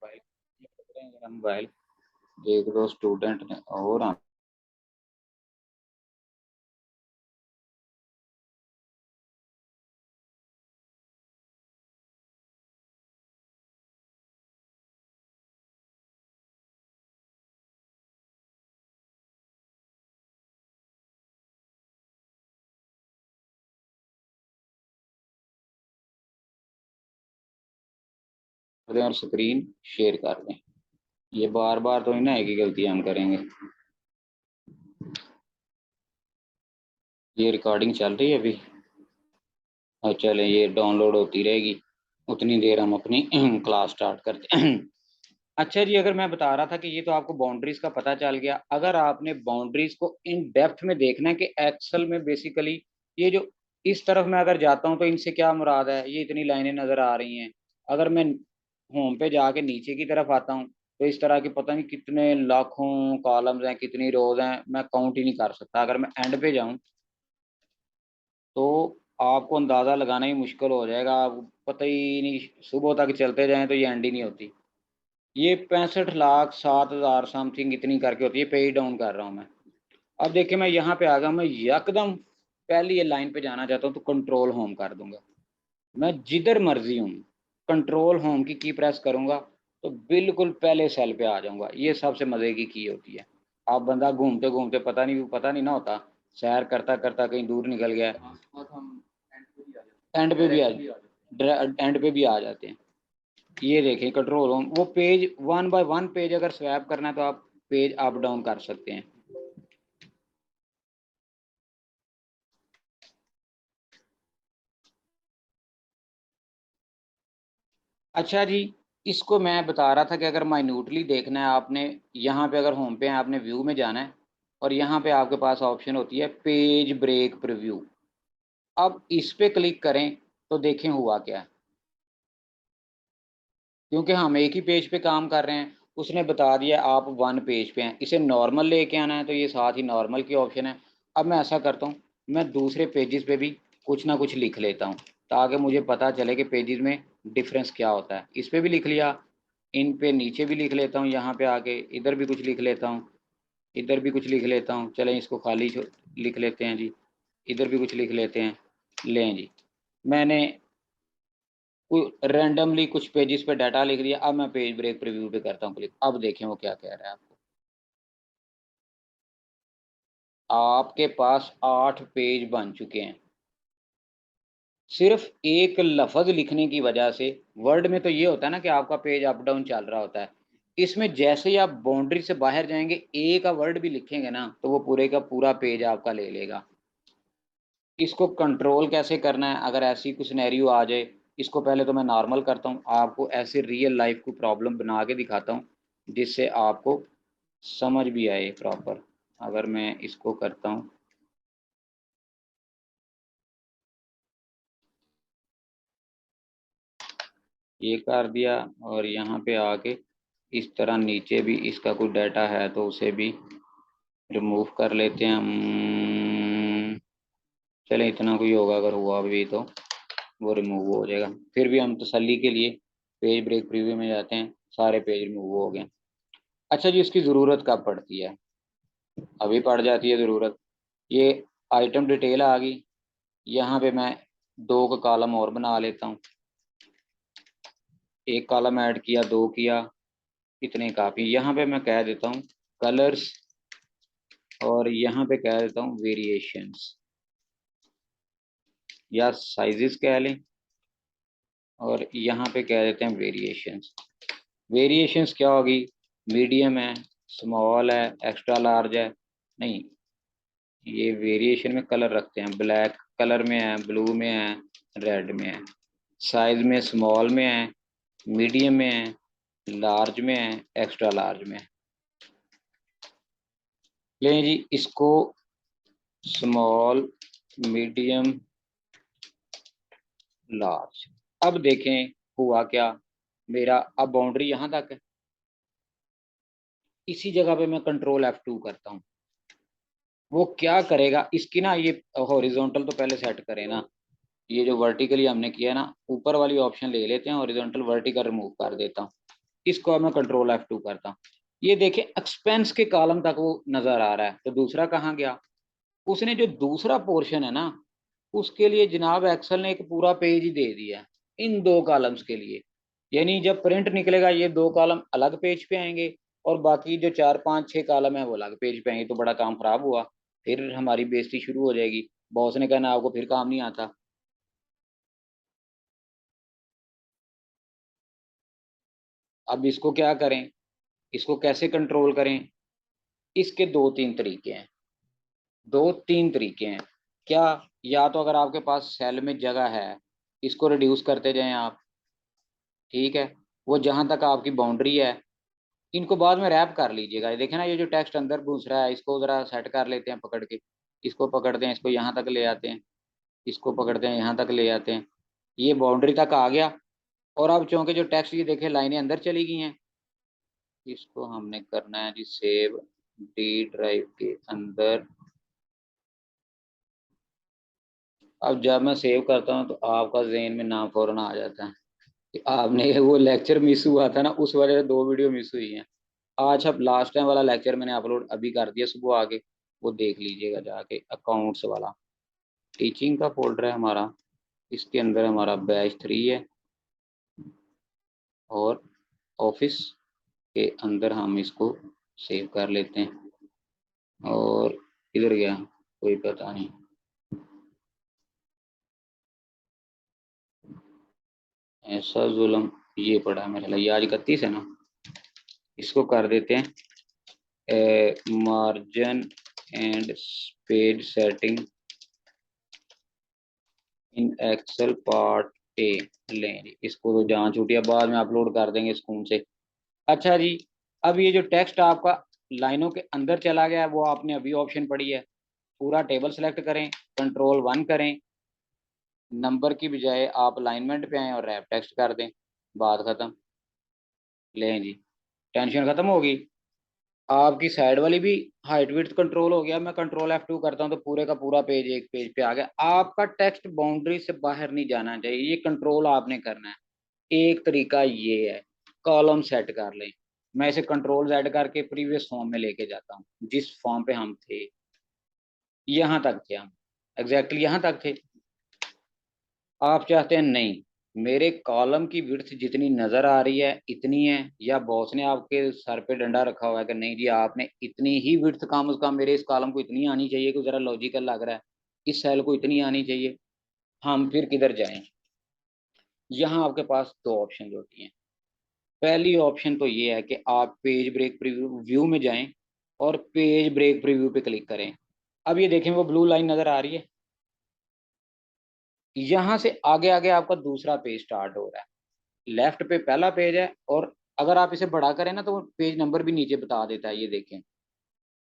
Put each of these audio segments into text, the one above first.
Mobile mobile एक दो student ने और और स्क्रीन शेयर कर दें। ये बार बार तो नहीं ना एक ही गलती हम करेंगे। ये रिकॉर्डिंग चल रही है अभी और चले ये डाउनलोड होती रहेगी, उतनी देर हम अपनी क्लास स्टार्ट करते हैं। अच्छा जी, अगर मैं बता रहा था कि ये तो आपको बाउंड्रीज का पता चल गया। अगर आपने बाउंड्रीज को इन डेप्थ में देखना है कि एक्सेल में बेसिकली ये जो इस तरफ मैं अगर जाता हूँ तो इनसे क्या मुराद है, ये इतनी लाइनें नजर आ रही हैं। अगर मैं होम पे जाके नीचे की तरफ आता हूँ तो इस तरह के पता नहीं कितने लाखों कॉलम्स हैं, कितनी रोज हैं, मैं काउंट ही नहीं कर सकता। अगर मैं एंड पे जाऊँ तो आपको अंदाजा लगाना ही मुश्किल हो जाएगा। आप पता ही नहीं, सुबह तक चलते जाएं तो ये एंड ही नहीं होती। ये 65,07,000 समथिंग इतनी करके होती है। पे ही डाउन कर रहा हूँ मैं। अब देखिए मैं यहाँ पे आ गया, मैं यकदम पहली ये लाइन पे जाना चाहता हूँ तो कंट्रोल होम कर दूंगा। मैं जिधर मर्जी हूँ कंट्रोल होम की प्रेस करूंगा तो बिल्कुल पहले सेल पे आ जाऊंगा। ये सबसे मजे की होती है। आप बंदा घूमते घूमते पता नहीं ना होता, सैर करता करता कहीं दूर निकल गया, एंड पे भी आ एंड पे भी आ जाते हैं। ये देखें कंट्रोल होम, वो page one by one page अगर स्वैप करना है तो आप पेज अप डाउन कर सकते हैं। अच्छा जी, इसको मैं बता रहा था कि अगर माइन्यूटली देखना है आपने, यहाँ पे अगर होम पे है आपने व्यू में जाना है और यहाँ पे आपके पास ऑप्शन होती है पेज ब्रेक प्रीव्यू। अब इस पे क्लिक करें तो देखें हुआ क्या है। क्योंकि हम एक ही पेज पे काम कर रहे हैं, उसने बता दिया आप वन पेज पे हैं, इसे नॉर्मल लेके आना है तो ये साथ ही नॉर्मल की ऑप्शन है। अब मैं ऐसा करता हूँ, मैं दूसरे पेजेस पे भी कुछ ना कुछ लिख लेता हूँ ताकि मुझे पता चले कि पेजेस में डिफरेंस क्या होता है। इस पे भी लिख लिया, इन पे नीचे भी लिख लेता हूँ, यहाँ पे आके इधर भी कुछ लिख लेता हूँ, इधर भी कुछ लिख लेता हूँ। चलें इसको खाली लिख लेते हैं जी, इधर भी कुछ लिख लेते हैं। लें जी, मैंने रैंडमली कुछ पेजेस पे डाटा लिख दिया। अब मैं पेज ब्रेक प्रीव्यू पे करता हूँ क्लिक। अब देखें वो क्या कह रहा है आपको। आपके पास 8 पेज बन चुके हैं सिर्फ एक लफ्ज लिखने की वजह से। वर्ड में तो ये होता है ना कि आपका पेज अप डाउन चल रहा होता है। इसमें जैसे ही आप बाउंड्री से बाहर जाएंगे, ए का वर्ड भी लिखेंगे ना तो वो पूरे का पूरा पेज आपका ले लेगा। इसको कंट्रोल कैसे करना है अगर ऐसी कुछ सिनेरियो आ जाए। इसको पहले तो मैं नॉर्मल करता हूँ, आपको ऐसे रियल लाइफ को प्रॉब्लम बना के दिखाता हूँ जिससे आपको समझ भी आए प्रॉपर। अगर मैं इसको करता हूँ, ये कर दिया और यहाँ पे आके इस तरह नीचे भी इसका कोई डाटा है तो उसे भी रिमूव कर लेते हैं हम। चले इतना कोई होगा, अगर हुआ भी तो वो रिमूव हो जाएगा। फिर भी हम तसल्ली के लिए पेज ब्रेक प्रीव्यू में जाते हैं, सारे पेज रिमूव हो गए। अच्छा जी, इसकी ज़रूरत कब पड़ती है? अभी पड़ जाती है ज़रूरत। ये आइटम डिटेल आ गई, यहाँ पे मैं दो का कॉलम और बना लेता हूँ। एक कॉलम ऐड किया, दो किया, इतने काफ़ी। यहाँ पे मैं कह देता हूँ कलर्स और यहाँ पे कह देता हूँ वेरिएशंस या साइजेस कह लें, और यहाँ पे कह देते हैं वेरिएशंस। वेरिएशंस क्या होगी? मीडियम है, स्मॉल है, एक्स्ट्रा लार्ज है। नहीं, ये वेरिएशन में कलर रखते हैं। ब्लैक कलर में है, ब्लू में है, रेड में है। साइज में स्मॉल में है, मीडियम में है, लार्ज में है, एक्स्ट्रा लार्ज में है। लें जी इसको स्मॉल, मीडियम, लार्ज। अब देखें हुआ क्या। मेरा अब बाउंड्री यहाँ तक है। इसी जगह पे मैं कंट्रोल F2 करता हूँ। वो क्या करेगा, इसकी ना ये हॉरिजॉन्टल तो पहले सेट करें ना। ये जो वर्टिकली हमने किया ना, ऊपर वाली ऑप्शन ले लेते हैं, हॉरिजॉन्टल वर्टिकल रिमूव कर देता हूँ। इसको अब मैं कंट्रोल F2 करता हूँ। ये देखें एक्सपेंस के कॉलम तक वो नजर आ रहा है, तो दूसरा कहाँ गया? उसने जो दूसरा पोर्शन है ना, उसके लिए जनाब एक्सेल ने एक पूरा पेज ही दे दिया है इन दो कॉलम्स के लिए। यानी जब प्रिंट निकलेगा ये दो कॉलम अलग पेज पे आएंगे और बाकी जो 4 5 6 कॉलम है वो अलग पेज पे आएंगे। तो बड़ा काम खराब हुआ, फिर हमारी बेइज्जती शुरू हो जाएगी, बॉस ने कहना आपको फिर काम नहीं आता। अब इसको क्या करें, इसको कैसे कंट्रोल करें? इसके दो तीन तरीके हैं, दो तीन तरीके हैं। क्या? या तो अगर आपके पास सेल में जगह है, इसको रिड्यूस करते जाएं आप, ठीक है, वो जहां तक आपकी बाउंड्री है इनको बाद में रैप कर लीजिएगा। ये देखें ना, ये जो टेक्स्ट अंदर घुस रहा है इसको जरा सेट कर लेते हैं पकड़ के। इसको पकड़ते हैं, इसको यहाँ तक ले आते हैं, इसको पकड़ते हैं यहाँ तक ले आते हैं, ये बाउंड्री तक आ गया। और अब चूंकि जो टेक्स्ट ये देखे लाइनें अंदर चली गई हैं, इसको हमने करना है जी सेव डी ड्राइव के अंदर। अब जब मैं सेव करता हूँ तो आपका जहन में नाम फौरन आ जाता है कि आपने वो लेक्चर मिस हुआ था ना, उस वजह से दो वीडियो मिस हुई हैं। आज अब लास्ट टाइम वाला लेक्चर मैंने अपलोड अभी कर दिया सुबह आके, वो देख लीजिएगा जाके, अकाउंट्स वाला टीचिंग का फोल्डर है हमारा, इसके अंदर हमारा बैच 3 है और ऑफिस के अंदर हम इसको सेव कर लेते हैं। और इधर गया कोई पता नहीं, ऐसा जुल्म ये पड़ा है मेरे लिए। ये आज 31 है ना, इसको कर देते हैं margin and page setting in Excel part A. लें जी, इसको तो जहाँ छूटिया बाद में अपलोड कर देंगे स्कूल से। अच्छा जी, अब ये जो टेक्स्ट आपका लाइनों के अंदर चला गया है वो आपने अभी ऑप्शन पड़ी है, पूरा टेबल सेलेक्ट करें, कंट्रोल 1 करें, नंबर की बजाय आप अलाइनमेंट पे आए और रैप टेक्स्ट कर दें, बात खत्म। लें जी, टेंशन खत्म होगी। आपकी साइड वाली भी हाइट विड्थ कंट्रोल हो गया। मैं कंट्रोल F2 करता हूँ तो पूरे का पूरा पेज एक पेज पे आ गया। आपका टेक्स्ट बाउंड्री से बाहर नहीं जाना चाहिए, ये कंट्रोल आपने करना है। एक तरीका ये है, कॉलम सेट कर लें। मैं इसे कंट्रोल Z करके प्रीवियस फॉर्म में लेके जाता हूँ, जिस फॉर्म पे हम थे यहाँ तक थे हम, एग्जैक्टली यहाँ तक थे। आप चाहते हैं नहीं, मेरे कॉलम की विड्थ जितनी नजर आ रही है इतनी है, या बॉस ने आपके सर पे डंडा रखा हुआ है कि नहीं जी आपने इतनी ही विड्थ कम से कम मेरे इस कॉलम को इतनी आनी चाहिए, कि जरा लॉजिकल लग रहा है, इस सेल को इतनी आनी चाहिए। हम फिर किधर जाएं? यहाँ आपके पास दो ऑप्शन होती हैं। पहली ऑप्शन तो ये है कि आप पेज ब्रेक प्रीव्यू व्यू में जाएं और पेज ब्रेक प्रीव्यू पे क्लिक करें। अब ये देखें वो ब्लू लाइन नजर आ रही है, यहाँ से आगे आगे आपका दूसरा पेज स्टार्ट हो रहा है। लेफ्ट पे पहला पेज है, और अगर आप इसे बड़ा करें ना तो पेज नंबर भी नीचे बता देता है। ये देखें,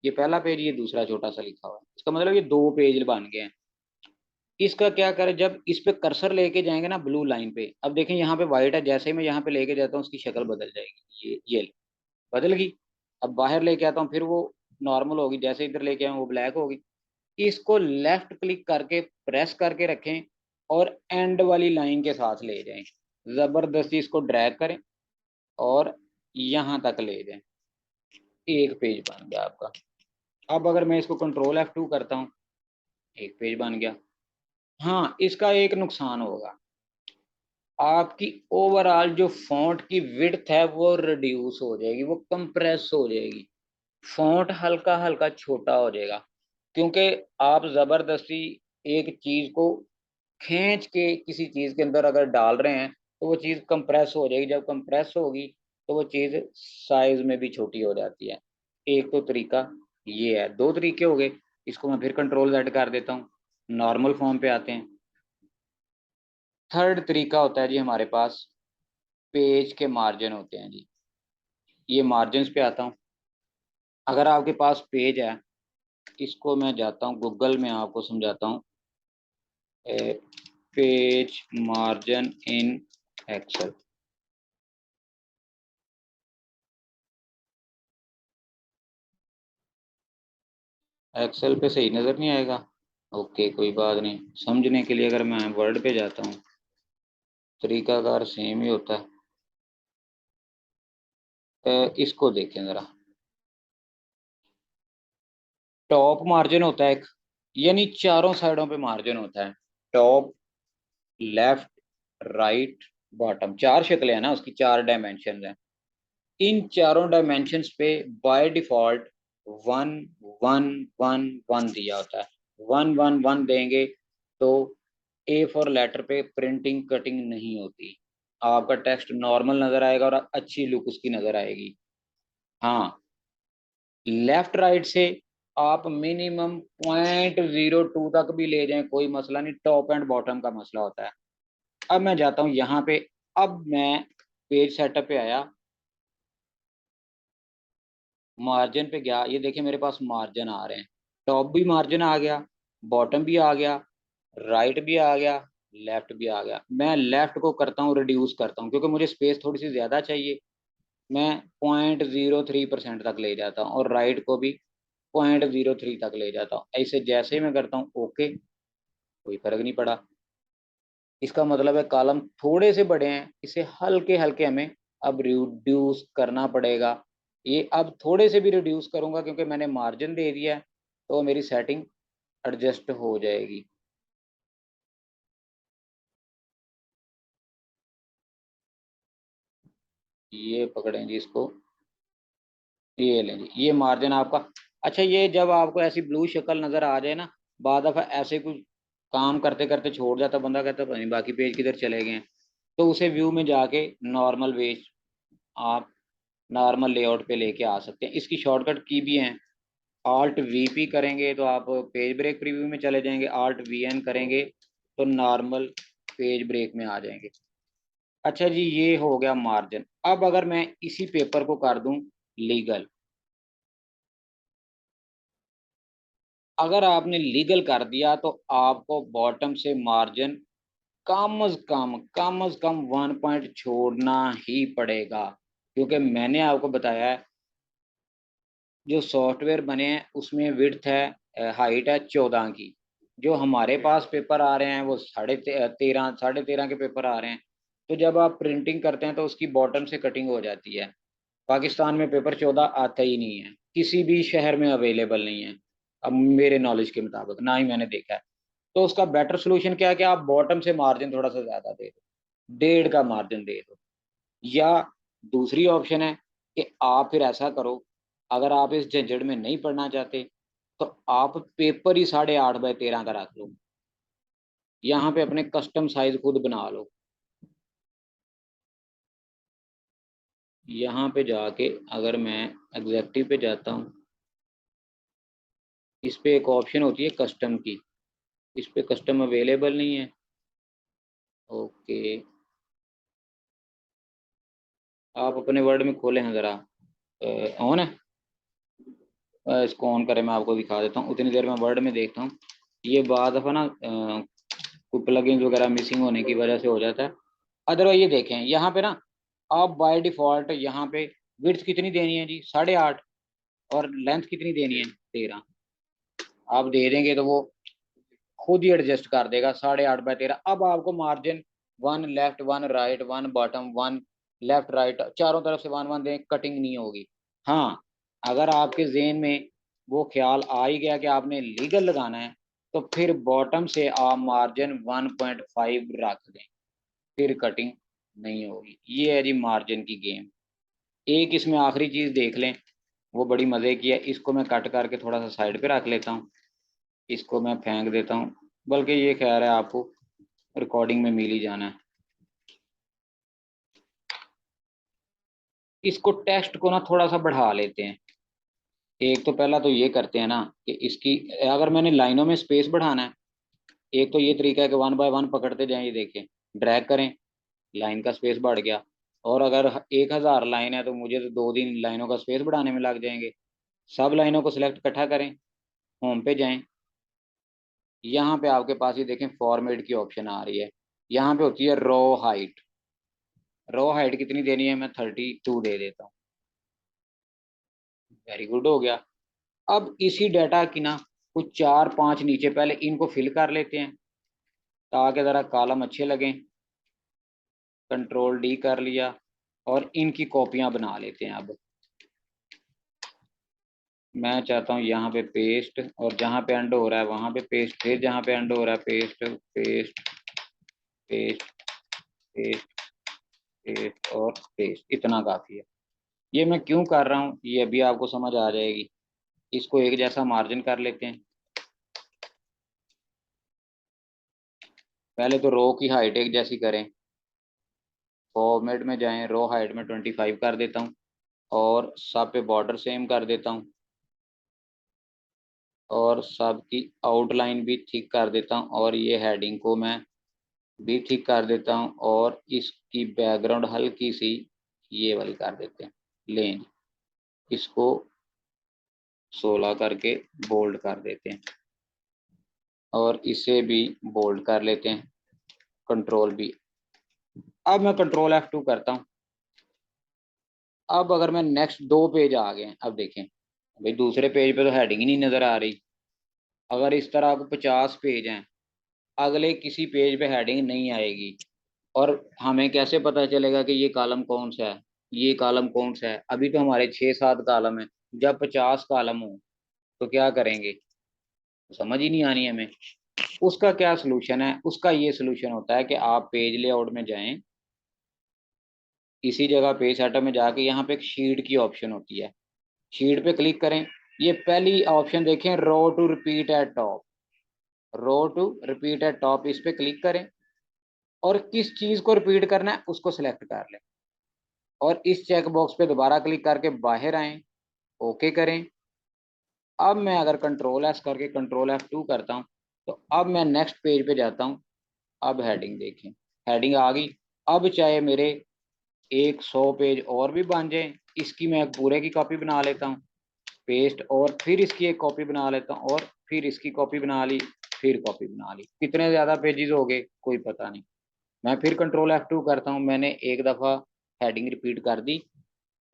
ये पहला पेज, ये दूसरा छोटा सा लिखा हुआ है, इसका मतलब ये दो पेज बन गए हैं। इसका क्या करें, जब इस पे कर्सर लेके जाएंगे ना ब्लू लाइन पे, अब देखें यहाँ पे व्हाइट है, जैसे ही मैं यहाँ पे लेके जाता हूँ उसकी शक्ल बदल जाएगी, ये बदल गई। अब बाहर लेके आता हूँ फिर वो नॉर्मल होगी, जैसे इधर लेके आऊँ वो ब्लैक होगी। इसको लेफ्ट क्लिक करके प्रेस करके रखें और एंड वाली लाइन के साथ ले जाएं, जबरदस्ती इसको ड्रैग करें और यहाँ तक ले जाएं, एक पेज बन गया आपका। अब अगर मैं इसको कंट्रोल F2 करता हूँ, एक पेज बन गया। हाँ, इसका एक नुकसान होगा, आपकी ओवरऑल जो फॉन्ट की विड्थ है वो रिड्यूस हो जाएगी, वो कंप्रेस हो जाएगी, फॉन्ट हल्का हल्का छोटा हो जाएगा। क्योंकि आप जबरदस्ती एक चीज को खींच के किसी चीज के अंदर अगर डाल रहे हैं तो वो चीज कंप्रेस हो जाएगी, जब कंप्रेस होगी तो वो चीज साइज में भी छोटी हो जाती है। एक तो तरीका ये है, दो तरीके हो गए। इसको मैं फिर कंट्रोल Z कर देता हूँ, नॉर्मल फॉर्म पे आते हैं। थर्ड तरीका होता है जी हमारे पास, पेज के मार्जिन होते हैं जी। ये मार्जिन पे आता हूँ। अगर आपके पास पेज है, इसको मैं जाता हूँ गूगल में, आपको समझाता हूँ, page margin in Excel. Excel पे सही नज़र नहीं आएगा, ओके कोई बात नहीं। समझने के लिए अगर मैं वर्ड पे जाता हूँ, तरीकाकार सेम ही होता है। इसको देखें जरा। टॉप मार्जिन होता है एक, यानी चारों साइडों पे मार्जिन होता है। टॉप, लेफ्ट, राइट, बॉटम, चार शक्लें हैं ना उसकी, चार डायमेंशन हैं। इन चारों डायमेंशंस पे by default one one one one दिया होता है। वन वन वन देंगे तो ए फॉर लेटर पे प्रिंटिंग कटिंग नहीं होती, आपका टेक्स्ट नॉर्मल नजर आएगा और अच्छी लुक उसकी नजर आएगी। हाँ, लेफ्ट राइट से आप मिनिमम 0.02 तक भी ले जाएं, कोई मसला नहीं, टॉप एंड बॉटम का मसला होता है। अब मैं जाता हूँ यहाँ पे, अब मैं पेज सेटअप पे आया, मार्जिन पे गया, ये देखिए मेरे पास मार्जिन आ रहे हैं। टॉप भी मार्जिन आ गया, बॉटम भी आ गया, राइट भी आ गया, लेफ्ट भी आ गया। मैं लेफ्ट को करता हूँ रिड्यूस करता हूँ, क्योंकि मुझे स्पेस थोड़ी सी ज़्यादा चाहिए। मैं 0.03% तक ले जाता हूँ, और राइट को भी 0.03 तक ले जाता हूँ। ऐसे जैसे ही मैं करता हूँ ओके, कोई फर्क नहीं पड़ा। इसका मतलब है कॉलम थोड़े से बड़े हैं, इसे हल्के हल्के हमें अब रिड्यूस करना पड़ेगा। ये अब थोड़े से भी रिड्यूस करूंगा क्योंकि मैंने मार्जिन दे दिया है, तो मेरी सेटिंग एडजस्ट हो जाएगी। ये पकड़ें जी इसको, ये लें जी, ये मार्जिन आपका। अच्छा, ये जब आपको ऐसी ब्लू शक्ल नज़र आ जाए ना, बाद दफ़ा ऐसे कुछ काम करते करते छोड़ जाता बंदा, कहता पता नहीं बाकी पेज किधर चले गए हैं, तो उसे व्यू में जाके नॉर्मल पेज आप नॉर्मल लेआउट पे लेके आ सकते हैं। इसकी शॉर्टकट की भी हैं, आल्ट वीपी करेंगे तो आप पेज ब्रेक प्रीव्यू में चले जाएंगे, आल्ट वीएन करेंगे तो नॉर्मल पेज ब्रेक में आ जाएंगे। अच्छा जी, ये हो गया मार्जिन। अब अगर मैं इसी पेपर को कर दूं लीगल, अगर आपने लीगल कर दिया तो आपको बॉटम से मार्जिन कम अज कम 1 पॉइंट छोड़ना ही पड़ेगा, क्योंकि मैंने आपको बताया है जो सॉफ्टवेयर बने हैं उसमें विड्थ है, हाइट है 14 की। जो हमारे पास पेपर आ रहे हैं वो 13.5 के पेपर आ रहे हैं। तो जब आप प्रिंटिंग करते हैं तो उसकी बॉटम से कटिंग हो जाती है। पाकिस्तान में पेपर 14 आता ही नहीं है, किसी भी शहर में अवेलेबल नहीं है, अब मेरे नॉलेज के मुताबिक, ना ही मैंने देखा है। तो उसका बेटर सोल्यूशन क्या है कि आप बॉटम से मार्जिन थोड़ा सा ज़्यादा दे दो, 1.5 का मार्जिन दे दो। या दूसरी ऑप्शन है कि आप फिर ऐसा करो, अगर आप इस झंझट में नहीं पढ़ना चाहते तो आप पेपर ही 8.5 बाय 13 का रख लो, यहाँ पे अपने कस्टम साइज खुद बना लो। यहाँ पे जाके अगर मैं एग्जैक्टिव पे जाता हूँ, इस पे एक ऑप्शन होती है कस्टम की, इस पे कस्टम अवेलेबल नहीं है। ओके, आप अपने वर्ड में खोलें हैं ज़रा, ऑन है, इसको ऑन करें, मैं आपको दिखा देता हूँ, उतनी देर में वर्ड में देखता हूँ। ये बाद दफ़ा ना कोई प्लगइन्स वगैरह मिसिंग होने की वजह से हो जाता है। अदरवाइज ये देखें यहाँ पे ना, आप बाय डिफ़ॉल्ट यहाँ पे विड्थ कितनी देनी है जी, 8.5, और लेंथ कितनी देनी है 13। आप दे देंगे तो वो खुद ही एडजस्ट कर देगा 8.5 बाय 13। अब आपको margin one left, one right, one bottom, one left right, चारों तरफ से वन वन दें, कटिंग नहीं होगी। हाँ, अगर आपके जेहन में वो ख्याल आ ही गया कि आपने लीगल लगाना है, तो फिर बॉटम से आप मार्जिन 1.5 रख दें, फिर कटिंग नहीं होगी। ये है जी मार्जिन की गेम। एक इसमें आखिरी चीज़ देख लें, वो बड़ी मज़े की है, इसको मैं कट करके थोड़ा सा साइड पे रख लेता हूँ, इसको मैं फेंक देता हूँ, बल्कि ये ख्याल है आपको रिकॉर्डिंग में मिल ही जाना है। इसको टेक्स्ट को ना थोड़ा सा बढ़ा लेते हैं। एक तो पहला तो ये करते हैं ना कि इसकी, अगर मैंने लाइनों में स्पेस बढ़ाना है, एक तो ये तरीका है कि 1 बाय 1 पकड़ते जाएं, ये देखें, ड्रैग करें, लाइन का स्पेस बढ़ गया। और अगर 1000 लाइन है तो मुझे तो 2 दिन लाइनों का स्पेस बढ़ाने में लग जाएंगे। सब लाइनों को सिलेक्ट इकट्ठा करें, होम पे जाएं, यहाँ पे आपके पास ये देखें फॉर्मेट की ऑप्शन आ रही है, यहाँ पे होती है रो हाइट। रो हाइट कितनी देनी है, मैं 32 दे देता हूँ। वेरी गुड, हो गया। अब इसी डाटा की ना कुछ 4 5 नीचे पहले इनको फिल कर लेते हैं ताकि ज़रा कॉलम अच्छे लगें। कंट्रोल डी कर लिया, और इनकी कॉपियां बना लेते हैं। अब मैं चाहता हूँ यहाँ पे पेस्ट, और जहाँ पे एंड हो रहा है वहां पे पेस्ट, फिर जहाँ पे एंड हो रहा है paste paste paste paste paste और पेस्ट। इतना काफी है। ये मैं क्यों कर रहा हूँ ये अभी आपको समझ आ जाएगी। इसको एक जैसा मार्जिन कर लेते हैं। पहले तो रो की हाइट एक जैसी करें। फॉर्मेट में जाएं, रो हाइट में 25 कर देता हूँ, और सब पे बॉर्डर सेम कर देता हूँ, और सब की आउटलाइन भी ठीक कर देता हूँ, और ये हेडिंग को मैं भी ठीक कर देता हूँ, और इसकी बैकग्राउंड हल्की सी ये वाली कर देते हैं लेन। इसको 16 करके बोल्ड कर देते हैं, और इसे भी बोल्ड कर लेते हैं, कंट्रोल भी। अब मैं कंट्रोल F2 करता हूँ। अब अगर मैं नेक्स्ट 2 पेज आ गए, अब देखें भाई दूसरे पेज पे तो हेडिंग ही नहीं नजर आ रही। अगर इस तरह आपको 50 पेज हैं, अगले किसी पेज पे हेडिंग नहीं आएगी। और हमें कैसे पता चलेगा कि ये कॉलम कौन सा है, ये कॉलम कौन सा है? अभी तो हमारे 6-7 कॉलम है। जब 50 कॉलम हो तो क्या करेंगे? समझ ही नहीं आनी हमें। उसका क्या सोल्यूशन है? उसका ये सोल्यूशन होता है कि आप पेज लेआउट में जाएं, इसी जगह पेज सेटअप में जाके यहाँ पे एक शीट की ऑप्शन होती है, शीट पे क्लिक करें। ये पहली ऑप्शन देखें, row to repeat at top. Row to repeat at top, इस पे क्लिक करें, और किस चीज को रिपीट करना है उसको सिलेक्ट कर लें, और इस चेक बॉक्स पे दोबारा क्लिक करके बाहर आए, ओके करें। अब मैं अगर कंट्रोल एस करके कंट्रोल F2 करता हूँ, तो अब मैं नेक्स्ट पेज पे जाता हूँ। अब हेडिंग देखें, हेडिंग आ गई। अब चाहे मेरे 100 पेज और भी बन जाए, इसकी मैं पूरे की कॉपी बना लेता हूँ, पेस्ट, और फिर इसकी एक कॉपी बना लेता हूँ, और फिर इसकी कॉपी बना ली, फिर कॉपी बना ली। कितने ज़्यादा पेजेस हो गए कोई पता नहीं। मैं फिर कंट्रोल F2 करता हूँ। मैंने एक दफ़ा हेडिंग रिपीट कर दी,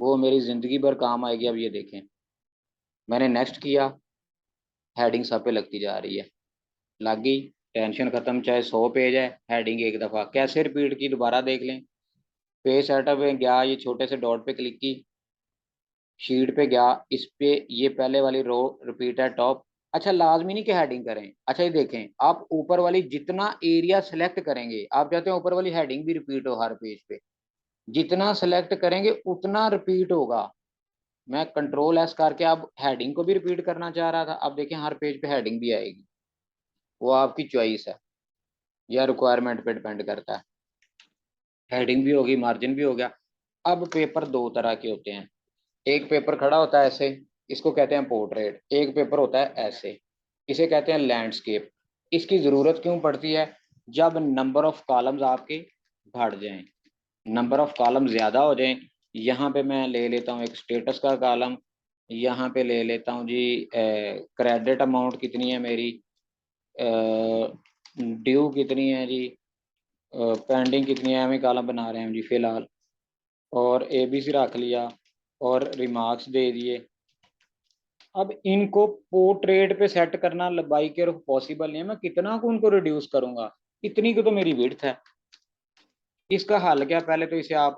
वो मेरी ज़िंदगी भर काम आएगी। अब ये देखें, मैंने नेक्स्ट किया, हेडिंग सब पे लगती जा रही है। लग गई, टेंशन खत्म। चाहे 100 पेज है, हेडिंग एक दफ़ा कैसे रिपीट की दोबारा देख लें। पेज सेटअप में गया, ये छोटे से डॉट पे क्लिक की, शीट पे गया, इस पे ये पहले वाली रो रिपीट है टॉप। अच्छा, लाजमी नहीं कि हेडिंग करें। अच्छा ये देखें, आप ऊपर वाली जितना एरिया सेलेक्ट करेंगे, आप चाहते हैं ऊपर वाली हेडिंग भी रिपीट हो हर पेज पे, जितना सेलेक्ट करेंगे उतना रिपीट होगा। मैं कंट्रोल एस करके अब हेडिंग को भी रिपीट करना चाह रहा था। अब देखें हर पेज पे हेडिंग भी आएगी। वो आपकी चॉइस है, या रिक्वायरमेंट पे डिपेंड करता है। हेडिंग भी होगी, मार्जिन भी हो गया। अब पेपर दो तरह के होते हैं। एक पेपर खड़ा होता है ऐसे, इसको कहते हैं पोर्ट्रेट। एक पेपर होता है ऐसे, इसे कहते हैं लैंडस्केप। इसकी ज़रूरत क्यों पड़ती है? जब नंबर ऑफ कॉलम्स आपके बढ़ जाएं, नंबर ऑफ कॉलम ज़्यादा हो जाएं। यहाँ पे मैं ले लेता हूँ एक स्टेटस का कॉलम, यहाँ पे ले लेता हूँ जी क्रेडिट अमाउंट कितनी है मेरी, ड्यू कितनी है जी, पेंडिंग कितनी है, हमें कॉलम बना रहे हैं जी फिलहाल, और ABC रख लिया, और रिमार्क्स दे दिए। अब इनको पोर्ट्रेट पे सेट करना लंबाई के पॉसिबल नहीं है। मैं कितना को उनको रिड्यूस करूंगा? इतनी की तो मेरी विड्थ है। इसका हल क्या? पहले तो इसे आप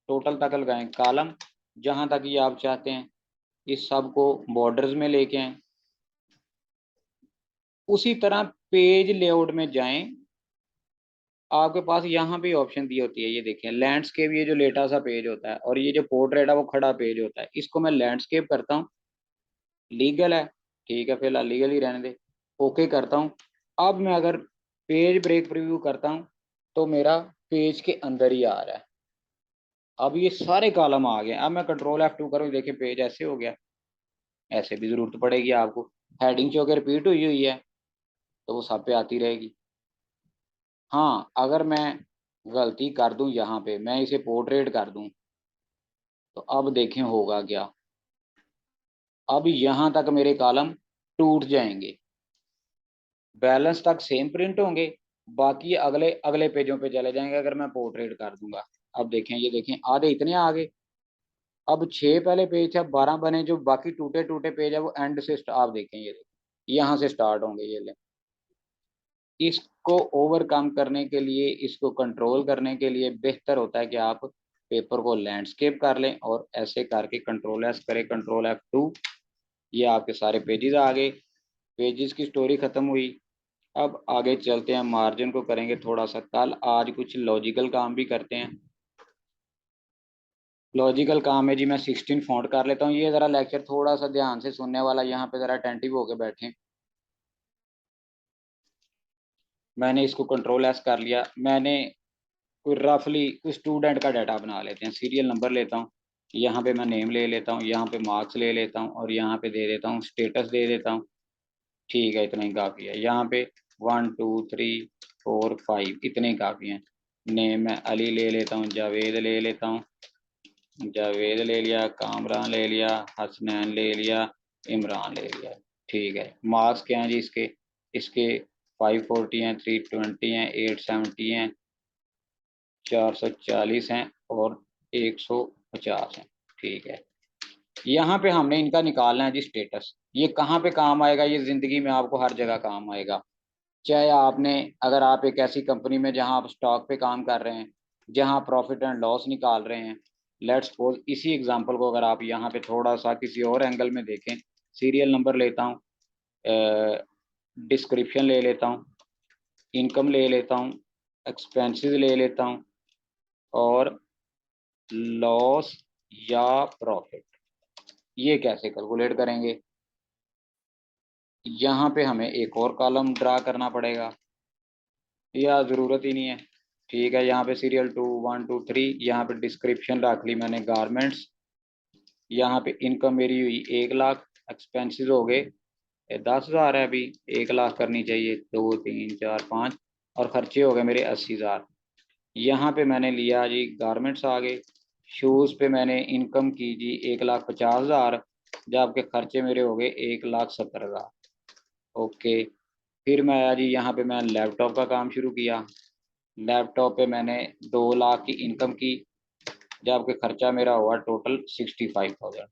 टोटल तक लगाएं, कॉलम जहां तक ये आप चाहते हैं, इस सब को बॉर्डर्स में लेके आए। उसी तरह पेज लेआउट में जाएं, आपके पास यहाँ पे ऑप्शन दी होती है, ये देखें लैंडस्केप। ये जो लेटा सा पेज होता है, और ये जो पोर्ट्रेट है वो खड़ा पेज होता है। इसको मैं लैंडस्केप करता हूँ। लीगल है, ठीक है, फिलहाल लीगल ही रहने दे। ओके करता हूँ। अब मैं अगर पेज ब्रेक प्रीव्यू करता हूँ, तो मेरा पेज के अंदर ही आ रहा है। अब ये सारे कॉलम आ गए। अब मैं कंट्रोल F2 करूँ, देखिए पेज ऐसे हो गया। ऐसे भी जरूरत पड़ेगी आपको। हेडिंग जो अगर रिपीट हुई हुई है तो वो सब पे आती रहेगी। हाँ, अगर मैं गलती कर दूं, यहाँ पे मैं इसे पोर्ट्रेट कर दूं, तो अब देखें होगा क्या। अब यहाँ तक मेरे कॉलम टूट जाएंगे, बैलेंस तक सेम प्रिंट होंगे, बाकी अगले अगले पेजों पे चले जाएंगे अगर मैं पोर्ट्रेट कर दूंगा। अब देखें, ये देखें आधे इतने आगे। अब 6 पहले पेज है, 12 बने, जो बाकी टूटे टूटे पेज है वो एंड से आप देखें, ये देखें यहाँ से स्टार्ट होंगे ये ले। इसको ओवरकम करने के लिए, इसको कंट्रोल करने के लिए बेहतर होता है कि आप पेपर को लैंडस्केप कर लें और ऐसे करके कंट्रोल एस करें, कंट्रोल F2, ये आपके सारे पेजेस आ गए। पेजेस की स्टोरी ख़त्म हुई। अब आगे चलते हैं, मार्जिन को करेंगे थोड़ा सा कल, आज कुछ लॉजिकल काम भी करते हैं। लॉजिकल काम है जी, मैं 16 फॉन्ट कर लेता हूँ। ये ज़रा लेक्चर थोड़ा सा ध्यान से सुनने वाला यहाँ पे ज़रा अटेंटिव होके बैठें। मैंने इसको कंट्रोल एस कर लिया। मैंने कोई रफली कोई स्टूडेंट का डाटा बना लेते हैं। सीरियल नंबर लेता हूँ, यहाँ पे मैं नेम ले लेता हूँ, यहाँ पे मार्क्स ले लेता हूँ और यहाँ पे दे देता हूँ स्टेटस दे देता हूँ। ठीक है, इतना ही काफ़ी है। यहाँ पे 1 2 3 4 5 इतने ही काफ़ी हैं। नेम मैं अली ले लेता हूँ, जावेद ले लेता हूँ, जावेद ले लिया, कामरान ले लिया, हसनैन ले लिया, इमरान ले लिया। ठीक है, मार्क्स क्या हैं जी इसके? इसके 540 हैं, 320 हैं, 870 हैं, 440 हैं और 150 हैं। ठीक है, यहाँ पे हमने इनका निकालना है जी स्टेटस। ये कहाँ पे काम आएगा? ये ज़िंदगी में आपको हर जगह काम आएगा। चाहे आपने, अगर आप एक ऐसी कंपनी में जहाँ आप स्टॉक पे काम कर रहे हैं, जहाँ प्रॉफिट एंड लॉस निकाल रहे हैं, लेट्स सपोज इसी एग्जांपल को अगर आप यहाँ पे थोड़ा सा किसी और एंगल में देखें, सीरियल नंबर लेता हूँ, डिस्क्रिप्शन ले लेता हूँ, इनकम ले लेता हूँ, एक्सपेंसेस ले लेता हूँ और लॉस या प्रॉफिट, ये कैसे कैलकुलेट करेंगे? यहाँ पे हमें एक और कॉलम ड्रा करना पड़ेगा, या ज़रूरत ही नहीं है। ठीक है, यहाँ पे सीरियल 2 1 2 3, यहाँ पे डिस्क्रिप्शन रख ली मैंने गारमेंट्स। यहाँ पे इनकम मेरी हुई 1 लाख, एक्सपेंसेस हो गए 10,000 है, अभी 1 लाख करनी चाहिए, 2 3 4 5, और खर्चे हो गए मेरे 80,000। यहाँ पे मैंने लिया जी गारमेंट्स आ गए। शूज़ पे मैंने इनकम की जी 1,50,000, जब आपके खर्चे मेरे हो गए 1,70,000। ओके, फिर मैं आया जी यहाँ पे मैं लैपटॉप का काम शुरू किया। लैपटॉप पे मैंने 2 लाख की इनकम की, जबकि खर्चा मेरा हुआ टोटल 65,000।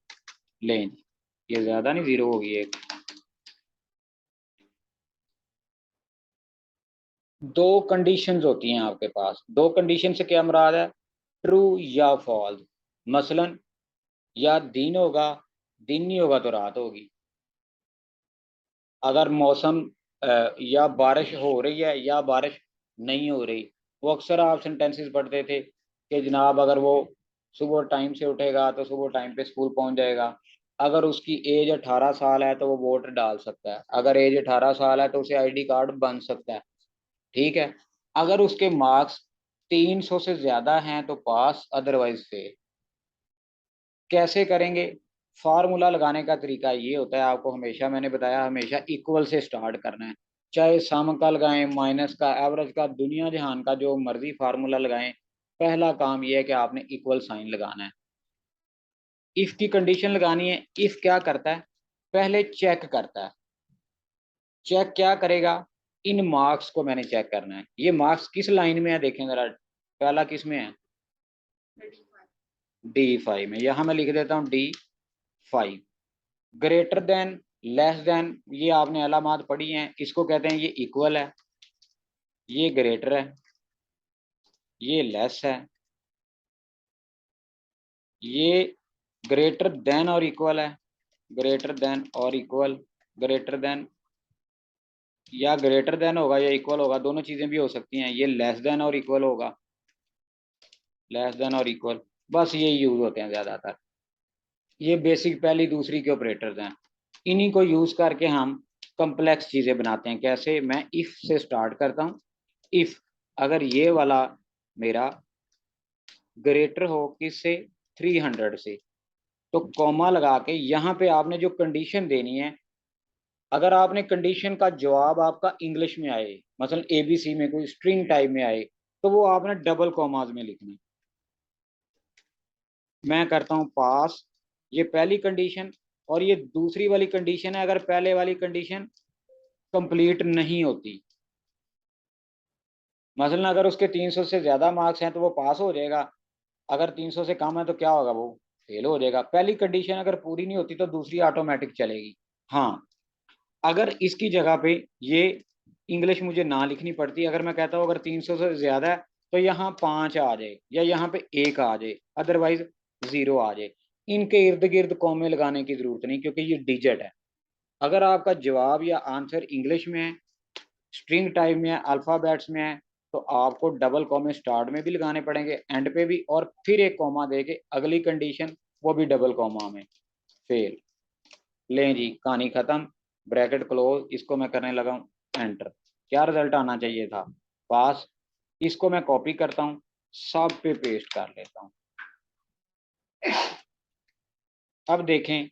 लें जी, ये ज़्यादा नहीं, ज़ीरो होगी एक। दो कंडीशंस होती हैं आपके पास। दो कंडीशन से क्या मुराद है? ट्रू या फॉल्स। मसलन या दिन होगा, दिन नहीं होगा तो रात होगी। अगर मौसम या बारिश हो रही है या बारिश नहीं हो रही, वो अक्सर आप सेंटेंसेस पढ़ते थे कि जनाब अगर वो सुबह टाइम से उठेगा तो सुबह टाइम पे स्कूल पहुंच जाएगा। अगर उसकी एज 18 साल है तो वो वोट डाल सकता है। अगर एज 18 साल है तो उसे आईडी कार्ड बन सकता है। ठीक है, अगर उसके मार्क्स 300 से ज़्यादा हैं तो पास, अदरवाइज फेल। कैसे करेंगे? फार्मूला लगाने का तरीका ये होता है, आपको हमेशा मैंने बताया, हमेशा इक्वल से स्टार्ट करना है। चाहे सम का लगाएं, माइनस का, एवरेज का, दुनिया जहान का जो मर्जी फार्मूला लगाएं, पहला काम ये है कि आपने इक्वल साइन लगाना है। इफ की कंडीशन लगानी है। इफ क्या करता है? पहले चेक करता है। चेक क्या करेगा? इन मार्क्स को मैंने चेक करना है। ये मार्क्स किस लाइन में है देखें जरा। पहला किस में है? D5 में। यहां मैं लिख देता हूं D5। Greater than, less than, ये आपने अलामात पढ़ी हैं, इसको कहते हैं ये इक्वल है, ये ग्रेटर है, ये लेस है, ये ग्रेटर देन और इक्वल है, ग्रेटर देन और इक्वल, ग्रेटर देन, या ग्रेटर देन होगा या इक्वल होगा, दोनों चीजें भी हो सकती हैं। ये लेस देन और इक्वल होगा, लेस देन और इक्वल, बस ये यूज होते हैं ज्यादातर। ये बेसिक पहली दूसरी के ऑपरेटर्स हैं। इन्हीं को यूज करके हम कम्प्लेक्स चीजें बनाते हैं। कैसे? मैं इफ से स्टार्ट करता हूँ। इफ अगर ये वाला मेरा ग्रेटर हो किससे? 300 से, तो कॉमा लगा के यहाँ पे आपने जो कंडीशन देनी है, अगर आपने कंडीशन का जवाब आपका इंग्लिश में आए, मसलन ABC में कोई स्ट्रिंग टाइप में आए, तो वो आपने डबल कॉमाज में लिखना। मैं करता हूँ पास, ये पहली कंडीशन, और ये दूसरी वाली कंडीशन है अगर पहले वाली कंडीशन कंप्लीट नहीं होती। मसलन अगर उसके 300 से ज़्यादा मार्क्स हैं तो वो पास हो जाएगा, अगर 300 से कम है तो क्या होगा? वो फेल हो जाएगा। पहली कंडीशन अगर पूरी नहीं होती तो दूसरी ऑटोमेटिक चलेगी। हाँ, अगर इसकी जगह पे ये इंग्लिश मुझे ना लिखनी पड़ती, अगर मैं कहता हूँ अगर 300 से ज़्यादा है तो यहाँ 5 आ जाए या यहाँ पे 1 आ जाए, अदरवाइज 0 आ जाए। इनके इर्द गिर्द कॉमे लगाने की जरूरत नहीं, क्योंकि ये डिजिट है। अगर आपका जवाब या आंसर इंग्लिश में है, स्ट्रिंग टाइप में है, अल्फाबेट्स में है, तो आपको डबल कॉमे स्टार्ट में भी लगाने पड़ेंगे, एंड पे भी, और फिर एक कॉमा देके अगली कंडीशन वो भी डबल कॉमा में। फेल। लें जी, कहानी खत्म, ब्रैकेट क्लोज, इसको मैं करने लगा हूँ एंटर। क्या रिजल्ट आना चाहिए था? पास। इसको मैं कॉपी करता हूँ, सब पे पेस्ट कर लेता हूँ। अब देखें,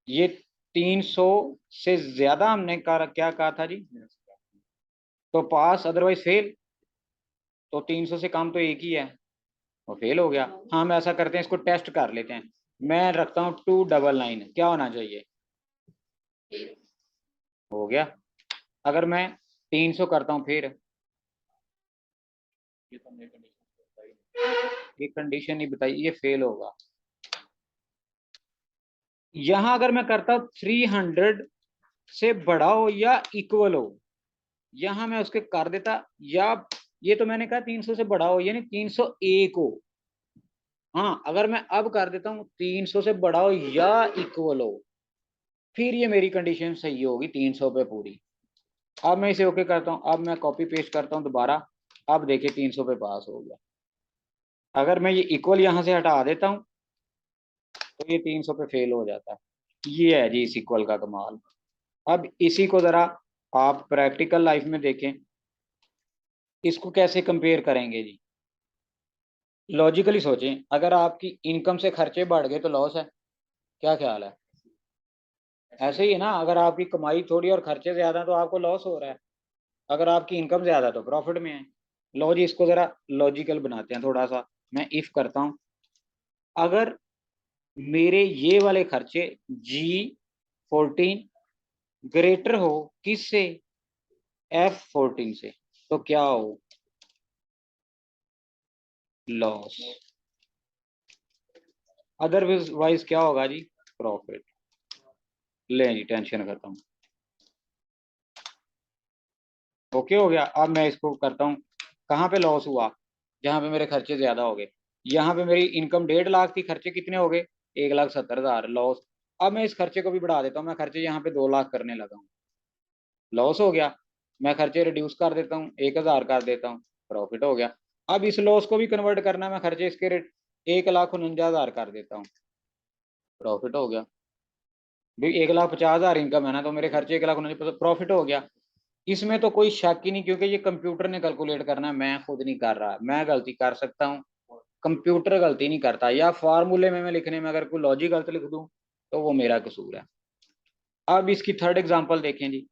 ये 300 से ज्यादा हमने क्या कहा था जी? तो पास, अदरवाइज फेल। तो 300 से कम तो एक ही है, वो फेल हो गया। हाँ, हम ऐसा करते हैं, इसको टेस्ट कर लेते हैं। मैं रखता हूँ 299, क्या होना चाहिए? हो गया। अगर मैं 300 करता हूँ फिर, ये कंडीशन नहीं बताई, ये फेल होगा। यहां अगर मैं करता हूं 300 से बड़ा हो या इक्वल हो, यहां मैं उसके कर देता, या ये तो मैंने कहा 300 से बड़ा हो यानी 301 हो। हाँ, अगर मैं अब कर देता हूं 300 से बड़ा हो या इक्वल हो, फिर ये मेरी कंडीशन सही होगी 300 पे पूरी। अब मैं इसे ओके करता हूं, अब मैं कॉपी पेस्ट करता हूं दोबारा। अब देखिए 300 पे पास हो गया। अगर मैं ये इक्वल यहां से हटा देता हूं, तो ये 300 पे फेल हो जाता है। ये है जी इस इक्वल का कमाल। अब इसी को जरा आप प्रैक्टिकल लाइफ में देखें, इसको कैसे कंपेयर करेंगे जी? लॉजिकली सोचें, अगर आपकी इनकम से खर्चे बढ़ गए तो लॉस है, क्या ख्याल है? ऐसे ही है ना, अगर आपकी कमाई थोड़ी और खर्चे ज्यादा तो आपको लॉस हो रहा है, अगर आपकी इनकम ज्यादा तो प्रॉफिट में है। लो जी, इसको जरा लॉजिकल बनाते हैं थोड़ा सा। मैं इफ करता हूं, अगर मेरे ये वाले खर्चे G14 ग्रेटर हो किससे? F14 से, तो क्या हो? लॉस। अदरवाइज क्या होगा जी? प्रॉफिट। ले जी, टेंशन खत्म। ओके हो गया। अब मैं इसको करता हूँ, कहाँ पे लॉस हुआ? जहाँ पे मेरे खर्चे ज्यादा हो गए। यहाँ पे मेरी इनकम 1.5 लाख थी, खर्चे कितने हो गए? 1,70,000 लॉस। अब मैं इस खर्चे को भी बढ़ा देता हूँ, मैं खर्चे यहाँ पे 2 लाख करने लगा हूँ, लॉस हो गया। मैं खर्चे रिड्यूस कर देता हूँ, 1,000 कर देता हूँ, प्रॉफिट हो गया। अब इस लॉस को भी कन्वर्ट करना, मैं खर्चे इसके रेट 1,49,000 कर देता हूँ, प्रॉफिट हो गया। भाई 1,50,000 इनकम है ना, तो मेरे खर्चे 1,49,000, प्रॉफिट हो गया। इसमें तो कोई शक ही नहीं, क्योंकि ये कंप्यूटर ने कैलकुलेट करना है, मैं खुद नहीं कर रहा। मैं गलती कर सकता हूँ, कंप्यूटर गलती नहीं करता, या फार्मूले में मैं लिखने में अगर कोई लॉजिक गलत लिख दूं तो वो मेरा कसूर है। अब इसकी थर्ड एग्जांपल देखें जी,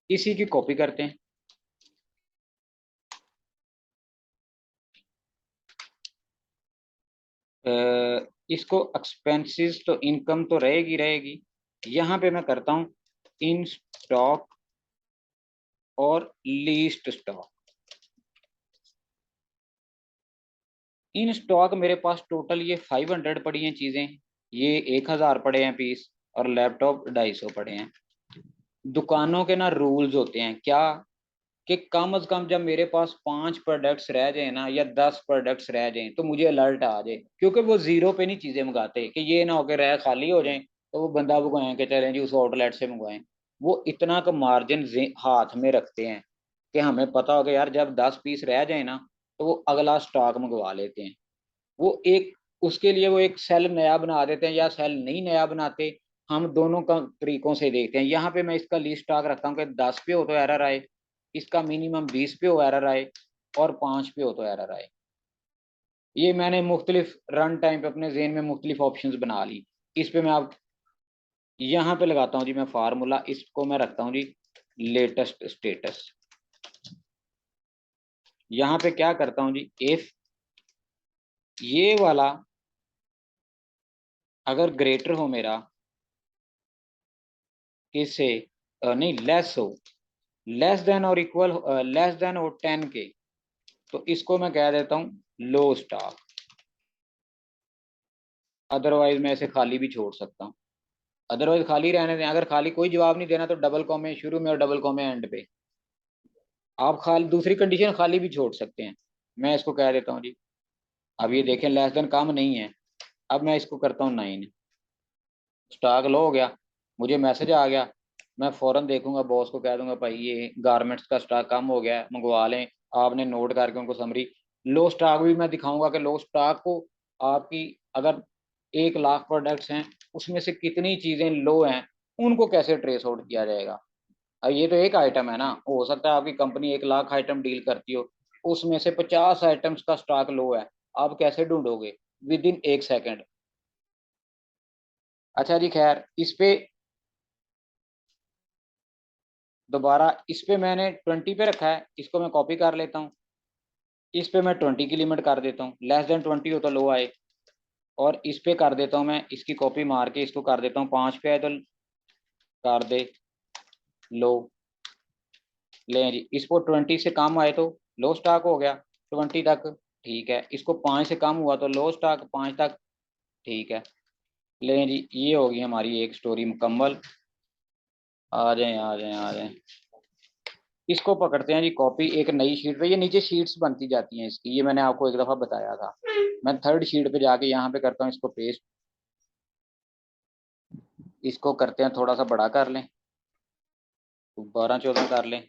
इसी की कॉपी करते हैं। इसको एक्सपेंसेस तो इनकम तो रहेगी रहेगी, यहाँ पे मैं करता हूँ इन स्टॉक और लीस्ट स्टॉक। इन स्टॉक मेरे पास टोटल ये 500 पड़ी हैं चीजें, ये 1,000 पड़े हैं पीस, और लैपटॉप 250 पड़े हैं। दुकानों के ना रूल्स होते हैं क्या, कि कम से कम जब मेरे पास 5 प्रोडक्ट्स रह जाए ना, या 10 प्रोडक्ट्स रह जाएं, तो मुझे अलर्ट आ जाए, क्योंकि वो जीरो पे नहीं चीजें मंगाते, कि ये ना हो के रह खाली हो जाए तो वो बंदा मंगवाएं कि चलें जी उस आउटलेट से मंगवाएं। वो इतना का मार्जिन हाथ में रखते हैं कि हमें पता हो कि यार जब 10 पीस रह जाए ना, तो वो अगला स्टॉक मंगवा लेते हैं। वो एक, उसके लिए वो एक सेल नया बना देते हैं या सेल नहीं नया बनाते, हम दोनों का तरीकों से देखते हैं। यहाँ पे मैं इसका लिस्ट स्टॉक रखता हूँ कि 10 पे हो तो एरर आए, इसका मिनिमम 20 पे हो एरर आए, और 5 पे हो तो एरर आए। ये मैंने मुख्तलिफ रन टाइम पे अपने जेन में मुख्तलिफ ऑप्शंस बना ली। इस पे मैं आप यहाँ पे लगाता हूँ जी मैं फार्मूला, इसको मैं रखता हूँ जी लेटेस्ट स्टेटस। यहाँ पे क्या करता हूँ जी, इफ ये वाला अगर ग्रेटर हो मेरा किससे, नहीं लेस हो, लेस देन और इक्वल, लेस देन और 10 के, तो इसको मैं कह देता हूँ लो स्टॉक। अदरवाइज मैं इसे खाली भी छोड़ सकता हूँ, अदरवाइज खाली रहने दें। अगर खाली कोई जवाब नहीं देना तो डबल कॉमे शुरू में और डबल कॉमे एंड पे। आप खाली दूसरी कंडीशन खाली भी छोड़ सकते हैं। मैं इसको कह देता हूँ जी, अब ये देखें लेस देन काम नहीं है, अब मैं इसको करता हूँ 9, स्टॉक लो हो गया, मुझे मैसेज आ गया, मैं फौरन देखूंगा, बॉस को कह दूंगा भाई ये गारमेंट्स का स्टॉक कम हो गया है, मंगवा लें। आपने नोट करके उनको समरी, लो स्टॉक भी मैं दिखाऊंगा कि लो स्टॉक को आपकी अगर 1 लाख प्रोडक्ट्स हैं उसमें से कितनी चीज़ें लो हैं, उनको कैसे ट्रेस आउट किया जाएगा। अब ये तो एक आइटम है ना, हो सकता है आपकी कंपनी 1 लाख आइटम डील करती हो, उसमें से 50 आइटम्स का स्टॉक लो है, आप कैसे ढूंढोगे विद इन 1 सेकेंड। अच्छा जी खैर, इस पे दोबारा, इस पे मैंने 20 पे रखा है, इसको मैं कॉपी कर लेता हूँ, इस पे मैं 20 की लिमिट कर देता हूँ, लेस देन 20 हो तो लो आए, और इस पे कर देता हूँ मैं, इसकी कॉपी मार के इसको कर देता हूँ 5 पे आए तो कर दे लो। ले जी, इसको 20 से कम आए तो लो स्टॉक हो गया, 20 तक ठीक है, इसको 5 से कम हुआ तो लो स्टॉक 5 तक, ठीक है। ले जी, ये होगी हमारी एक स्टोरी मुकम्मल। आ जाएं आ जाएं आ जाएं, इसको पकड़ते हैं जी कॉपी एक नई शीट पे, ये नीचे शीट्स बनती जाती हैं इसकी, ये मैंने आपको एक दफ़ा बताया था। मैं थर्ड शीट पे जाके यहाँ पे करता हूँ इसको पेस्ट, इसको करते हैं थोड़ा सा बड़ा कर लें, 12-14 कर लें,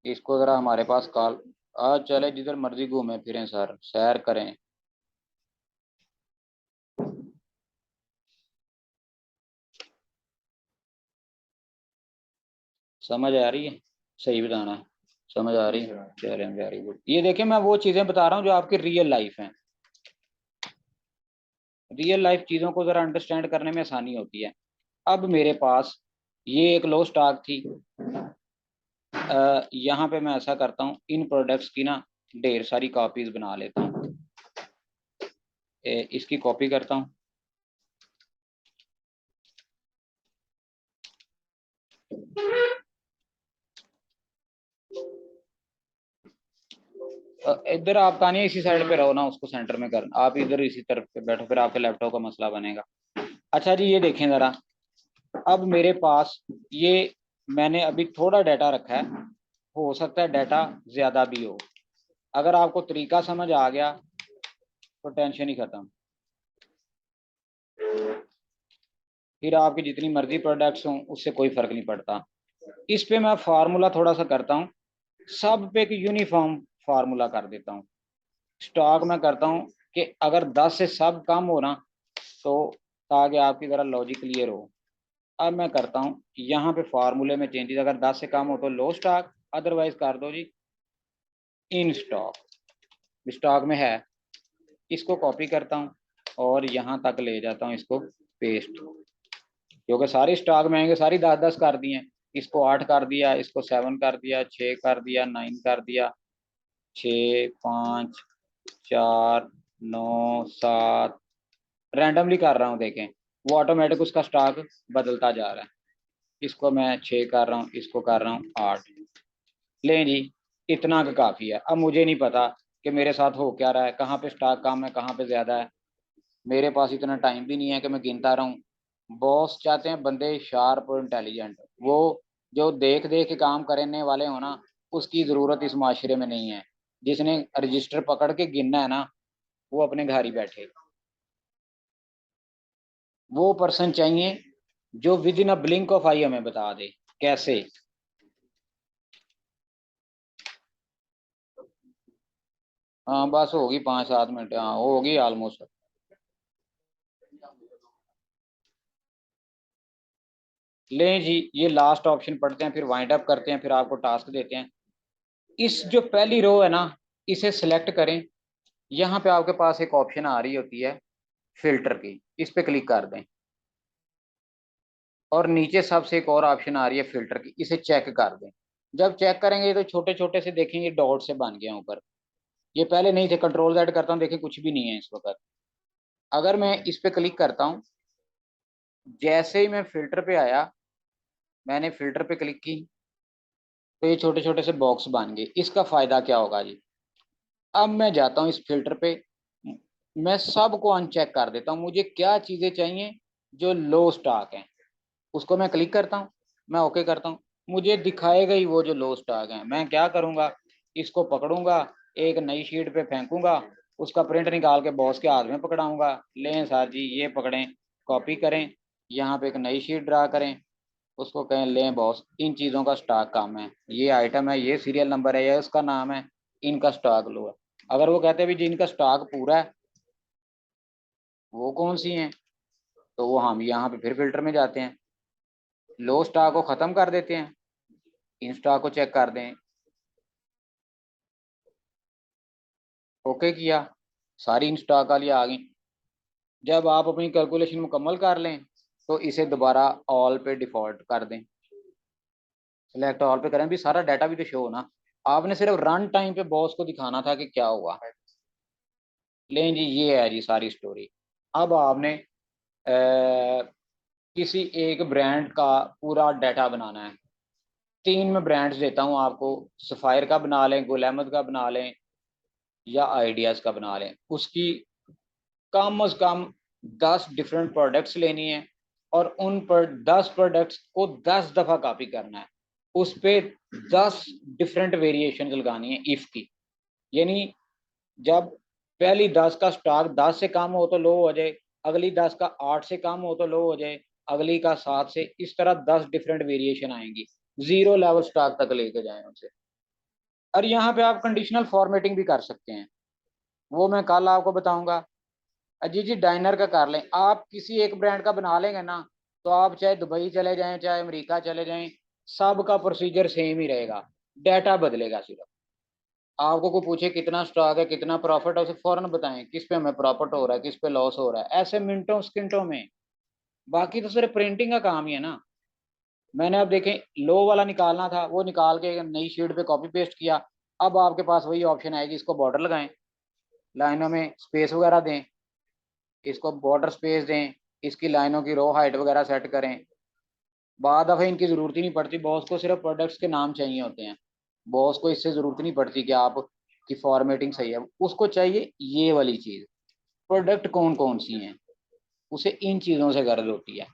इसको ज़रा हमारे पास कॉल, आज चले जिधर मर्जी घूमें फिरें सर, सैर करें। समझ आ रही है, सही बताना है, समझ आ रही है, चलें वेरी गुड। ये देखें मैं वो चीज़ें बता रहा हूँ जो आपकी रियल लाइफ हैं, रियल लाइफ चीज़ों को ज़रा अंडरस्टैंड करने में आसानी होती है। अब मेरे पास ये एक लो स्टॉक थी, यहाँ पे मैं ऐसा करता हूँ, इन प्रोडक्ट्स की ना ढेर सारी कॉपीज बना लेता हूँ, इसकी कॉपी करता हूँ, इधर आप कहानी इसी साइड पे रहो ना, उसको सेंटर में कर, आप इधर इसी तरफ पे बैठो, फिर आपके लैपटॉप का मसला बनेगा। अच्छा जी, ये देखें ज़रा, अब मेरे पास ये मैंने अभी थोड़ा डाटा रखा है, हो सकता है डाटा ज़्यादा भी हो, अगर आपको तरीका समझ आ गया तो टेंशन ही ख़त्म, फिर आपकी जितनी मर्जी प्रोडक्ट्स हों उससे कोई फ़र्क नहीं पड़ता। इस पे मैं फार्मूला थोड़ा सा करता हूँ, सब पे एक यूनिफॉर्म फार्मूला कर देता हूँ। स्टॉक में करता हूँ कि अगर 10 से सब कम हो ना, तो ताकि आपकी ज़रा लॉजिक क्लियर हो, अब मैं करता हूँ यहाँ पे फार्मूले में चेंजेस, अगर 10 से कम हो तो लो स्टॉक, अदरवाइज कर दो जी इन स्टॉक, स्टॉक में है, इसको कॉपी करता हूँ और यहाँ तक ले जाता हूँ इसको पेस्ट, क्योंकि सारी स्टॉक में आएंगे, सारी 10-10 कर दी हैं, इसको 8 कर दिया, इसको 7 कर दिया, 6 कर दिया, 9 कर दिया, 6 5 4 9 7, रैंडमली कर रहा हूँ देखें, वो ऑटोमेटिक उसका स्टॉक बदलता जा रहा है, इसको मैं 6 कर रहा हूँ, इसको कर रहा हूँ 8। लें जी, इतना का काफ़ी है। अब मुझे नहीं पता कि मेरे साथ हो क्या रहा है, कहाँ पे स्टॉक कम है, कहाँ पे ज़्यादा है, मेरे पास इतना टाइम भी नहीं है कि मैं गिनता रहूं। बॉस चाहते हैं बंदे शार्प और इंटेलिजेंट, वो जो देख देख के काम करने वाले हो ना, उसकी ज़रूरत इस माशरे में नहीं है। जिसने रजिस्टर पकड़ के गिनना है ना, वो अपने घर ही बैठे, वो पर्सन चाहिए जो within a blink of eye हमें बता दे कैसे। हाँ बस होगी 5-7 मिनट, हाँ होगी ऑलमोस्ट। लें जी, ये लास्ट ऑप्शन पढ़ते हैं, फिर वाइंड अप करते हैं, फिर आपको टास्क देते हैं। इस जो पहली रो है ना, इसे सिलेक्ट करें, यहाँ पे आपके पास एक ऑप्शन आ रही होती है फिल्टर की, इस पे क्लिक कर दें, और नीचे सबसे एक और ऑप्शन आ रही है फिल्टर की, इसे चेक कर दें। जब चेक करेंगे तो छोटे छोटे से देखेंगे डॉट से बन गए ऊपर, ये पहले नहीं थे, कंट्रोल जेड करता हूँ, देखिए कुछ भी नहीं है इस वक्त। अगर मैं इस पे क्लिक करता हूँ, जैसे ही मैं फिल्टर पे आया, मैंने फिल्टर पे क्लिक की, तो ये छोटे छोटे से बॉक्स बन गए। इसका फायदा क्या होगा जी, अब मैं जाता हूँ इस फिल्टर पे, मैं सबको अनचेक कर देता हूँ, मुझे क्या चीज़ें चाहिए जो लो स्टॉक हैं, उसको मैं क्लिक करता हूँ, मैं ओके करता हूँ, मुझे दिखाएगा ही वो जो लो स्टॉक है। मैं क्या करूंगा, इसको पकड़ूंगा, एक नई शीट पे फेंकूंगा, उसका प्रिंट निकाल के बॉस के हाथ में पकड़ाऊंगा, लें सर जी ये पकड़ें, कॉपी करें, यहाँ पे एक नई शीट ड्रा करें, उसको कहें लें बॉस इन चीज़ों का स्टॉक काम है, ये आइटम है, ये सीरियल नंबर है, ये उसका नाम है, इनका स्टॉक लो है। अगर वो कहते हैं भी जिनका स्टॉक पूरा है वो कौन सी हैं, तो वो हम यहाँ पे फिर फिल्टर में जाते हैं, लो स्टॉक को ख़त्म कर देते हैं, इन स्टॉक को चेक कर दें, ओके किया, सारी इन स्टॉक वाली आ गई। जब आप अपनी कैलकुलेशन मुकम्मल कर लें तो इसे दोबारा ऑल पे डिफॉल्ट कर दें, सिलेक्ट ऑल पे करें, भी सारा डाटा भी तो शो हो ना। आपने सिर्फ रन टाइम पे बॉस को दिखाना था कि क्या हुआ। लें जी ये है जी सारी स्टोरी। अब आपने किसी एक ब्रांड का पूरा डाटा बनाना है। तीन मैं ब्रांड्स देता हूँ आपको, सफ़ायर का बना लें, गुल अहमद का बना लें, या आइडियाज़ का बना लें। उसकी कम अज़ कम 10 डिफरेंट प्रोडक्ट्स लेनी है और उन पर 10 प्रोडक्ट्स को 10 दफ़ा कॉपी करना है। उस पर 10 डिफरेंट वेरिएशन लगानी है इफ़ की, यानी जब पहली 10 का स्टॉक 10 से कम हो तो लो हो जाए, अगली 10 का 8 से कम हो तो लो हो जाए, अगली का 7 से, इस तरह 10 डिफरेंट वेरिएशन आएंगी, जीरो लेवल स्टॉक तक लेके जाएं उनसे। और यहाँ पे आप कंडीशनल फॉर्मेटिंग भी कर सकते हैं, वो मैं कल आपको बताऊंगा। जी जी डाइनर का कर लें, आप किसी एक ब्रांड का बना लेंगे ना, तो आप चाहे दुबई चले जाएं चाहे अमेरिका चले जाएं, सबका प्रोसीजर सेम ही रहेगा, डाटा बदलेगा सिर्फ। आपको कोई पूछे कितना स्टॉक है कितना प्रॉफिट है, उसे फौरन बताएं किस पे हमें प्रॉफिट हो रहा है किस पे लॉस हो रहा है, ऐसे मिनटों सेकंडों में। बाकी तो सिर्फ प्रिंटिंग का काम ही है ना। मैंने अब देखें लो वाला निकालना था, वो निकाल के नई शीट पे कॉपी पेस्ट किया। अब आपके पास वही ऑप्शन आएगी, इसको बॉर्डर लगाएं, लाइनों में स्पेस वगैरह दें, इसको बॉर्डर स्पेस दें, इसकी लाइनों की रो हाइट वगैरह सेट करें। बाद दफ़े इनकी ज़रूरत ही नहीं पड़ती, बॉस को सिर्फ प्रोडक्ट्स के नाम चाहिए होते हैं, बॉस को इससे ज़रूरत नहीं पड़ती कि आप की फॉर्मेटिंग सही है, उसको चाहिए ये वाली चीज़, प्रोडक्ट कौन कौन सी हैं, उसे इन चीज़ों से गर्ज होती है।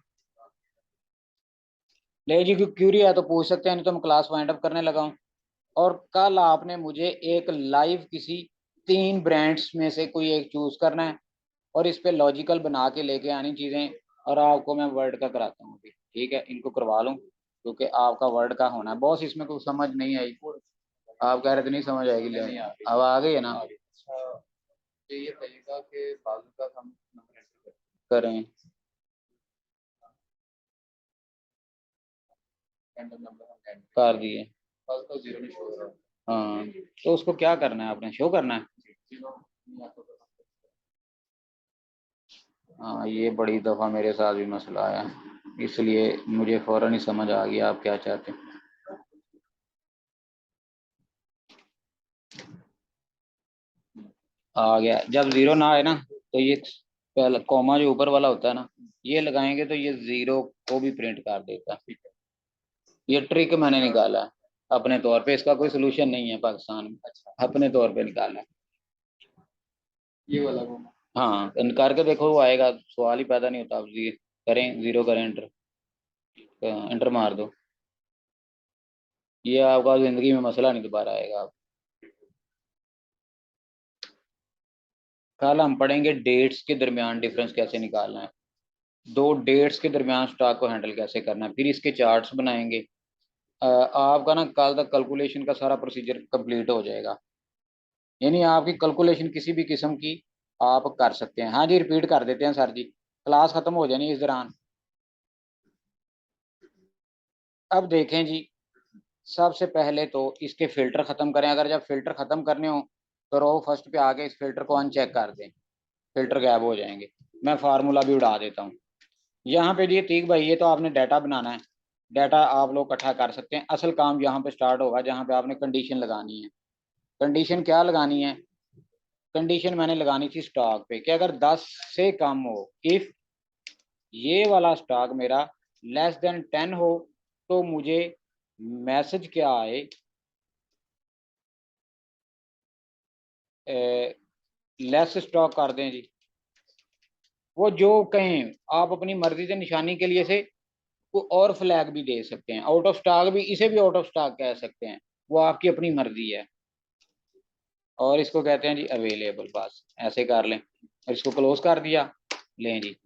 ले जी कोई क्यूरी है तो पूछ सकते हैं, नहीं तो मैं क्लास वाइंड अप करने लगा हूँ। और कल आपने मुझे एक लाइव किसी 3 ब्रांड्स में से कोई एक चूज करना है और इस पे लॉजिकल बना के लेके आनी चीज़ें, और आपको मैं वर्ड का कराता हूँ अभी, ठीक है, इनको करवा लूँ क्योंकि आपका वर्ड का होना है। बॉस इसमें कुछ समझ नहीं आई, आप कह रहे थे नहीं समझ आएगी, ले अब आ गई है ना। ये तरीका के बाजू का हम करें, कर दिए, हाँ तो उसको क्या करना है, आपने शो करना है। हाँ ये बड़ी दफ़ा मेरे साथ भी मसला आया, इसलिए मुझे फ़ौरन ही समझ आ गया आप क्या चाहते हैं। आ गया, जब ज़ीरो ना आए ना तो ये पहला कॉमा जो ऊपर वाला होता है ना, ये लगाएंगे तो ये ज़ीरो को भी प्रिंट कर देता है। ये ट्रिक मैंने निकाला है अपने तौर पे, इसका कोई सोल्यूशन नहीं है पाकिस्तान में, अपने तौर पे निकाला है ये वाला को। हाँ करके देखो वो आएगा, सवाल ही पैदा नहीं होता। आप जी करें, ज़ीरो करें, एंटर, एंटर मार दो, ये आपका ज़िंदगी में मसला नहीं दोबारा आएगा। कल हम पढ़ेंगे डेट्स के दरमियान डिफरेंस कैसे निकालना है, दो डेट्स के दरमियान स्टॉक को हैंडल कैसे करना है, फिर इसके चार्ट्स बनाएंगे। आपका ना कल तक कैलकुलेशन का सारा प्रोसीजर कंप्लीट हो जाएगा, यानी आपकी कैलकुलेशन किसी भी किस्म की आप कर सकते हैं। हाँ जी रिपीट कर देते हैं सर जी, क्लास खत्म हो जानी इस दौरान। अब देखें जी, सबसे पहले तो इसके फिल्टर ख़त्म करें, अगर जब फिल्टर ख़त्म करने हो तो रो फर्स्ट पे आके इस फिल्टर को अनचेक कर दें, फिल्टर गायब हो जाएंगे। मैं फार्मूला भी उड़ा देता हूँ यहाँ पे जी। ठीक भाई, ये तो आपने डाटा बनाना है, डाटा आप लोग इकट्ठा कर सकते हैं, असल काम यहाँ पे स्टार्ट होगा जहाँ पे आपने कंडीशन लगानी है। कंडीशन क्या लगानी है, कंडीशन मैंने लगानी थी स्टॉक पे कि अगर 10 से कम हो, इफ ये वाला स्टॉक मेरा लेस देन 10 हो तो मुझे मैसेज क्या आए, लेस स्टॉक कर दें जी। वो जो कहें आप अपनी मर्जी से निशानी के लिए से को और फ्लैग भी दे सकते हैं, आउट ऑफ स्टॉक भी, इसे भी आउट ऑफ स्टॉक कह सकते हैं, वो आपकी अपनी मर्जी है। और इसको कहते हैं जी अवेलेबल, बस ऐसे कर लें और इसको क्लोज कर दिया। लें जी,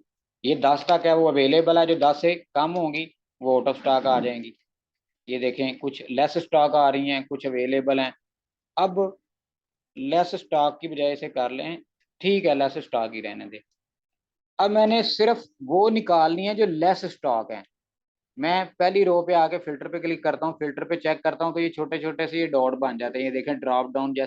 ये 10 तक है वो अवेलेबल है, जो 10 से कम होंगी वो आउट ऑफ स्टॉक आ जाएंगी। ये देखें कुछ लेस स्टॉक आ रही हैं, कुछ अवेलेबल हैं। अब लेस स्टॉक की बजाय से कर लें, ठीक है लेस स्टॉक ही रहने दें। अब मैंने सिर्फ वो निकालनी है जो लेस स्टॉक है। मैं पहली रो पे आके फिल्टर पे क्लिक करता हूँ, फिल्टर पे चेक करता हूँ तो ये छोटे छोटे से ये डॉट बन जाते हैं, ये देखें ड्रॉप डाउन